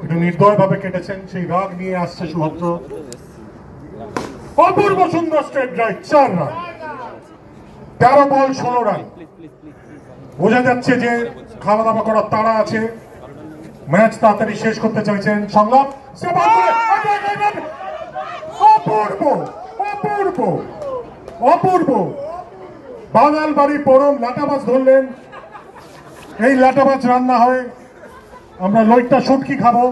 একটু নির্দয় ভাবে কেটেছেন, সেই রাগ নিয়ে আসছে সুহদ্র। অপূর্ব সুন্দর স্ট্রেট ড্রাইভ, 4 রান, 13 বল 16 রান। বোঝা যাচ্ছে যে খাওয়া দাওয়া করার তাড়া আছে, ম্যাচ তাড়াতাড়ি শেষ করতে চাইছেন। সংলাপ অপূর্ব অপূর্ব অপূর্ব। বাঙাল বাড়ি পরম লাটাবাজ ধরলেন। এই লাটাবাজ রান্না হয়, আমরা লইট্টা শুটকি খাবো।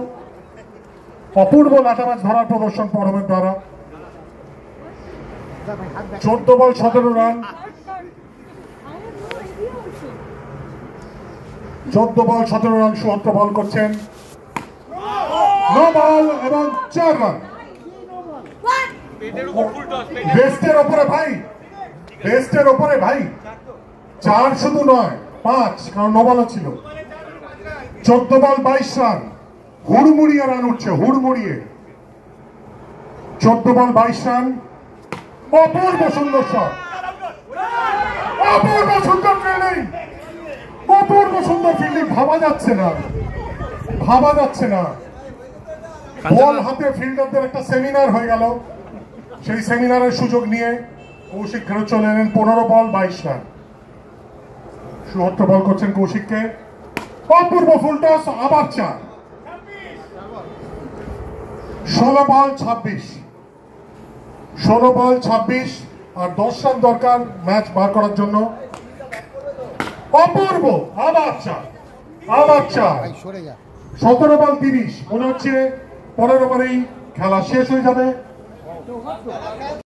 অপূর্ব লাটাবাজ ধরার প্রদর্শন পরমের দ্বারা। 14 বল 17 রান, 14 বল 17 রান সুহদ্র বল করছেন। 9 বল এবং 4 রান। বেস্টের ওপরে ভাই, বেস্টের ওপরে ভাই, 4 শুধু নয় 5, কারণ 9 বল ছিল। 14 বল 22 রান, হুড়মুড়িয়ে রান উঠছে, হুড়মুড়িয়ে। 14 বল 22 রান। অপূর্ব সুন্দর শট, অপূর্ব সুন্দর ফিল্ডিং, অপূর্ব সুন্দর ফিল্ডিং। ভাবা যাচ্ছে না, ভাবা যাচ্ছে না। বল হাতে ফিল্ডারদের একটা সেমিনার হয়ে গেল। সেই সেমিনারের সুযোগ নিয়ে কৌশিক ফেরত চলে এলেন। 15 বল 22 রান। সুহদ্র বল করছেন কৌশিককে। অপূর্ব ফুলটস, আবার 4। 16 বল 26, 16 বল 26 আর 10 রান দরকার ম্যাচ বার করার জন্য। অপূর্ব, আবার 4, আবার 4। 17 বল 30, মনে হচ্ছে 15 ওভারেই খেলা শেষ হয়ে যাবে।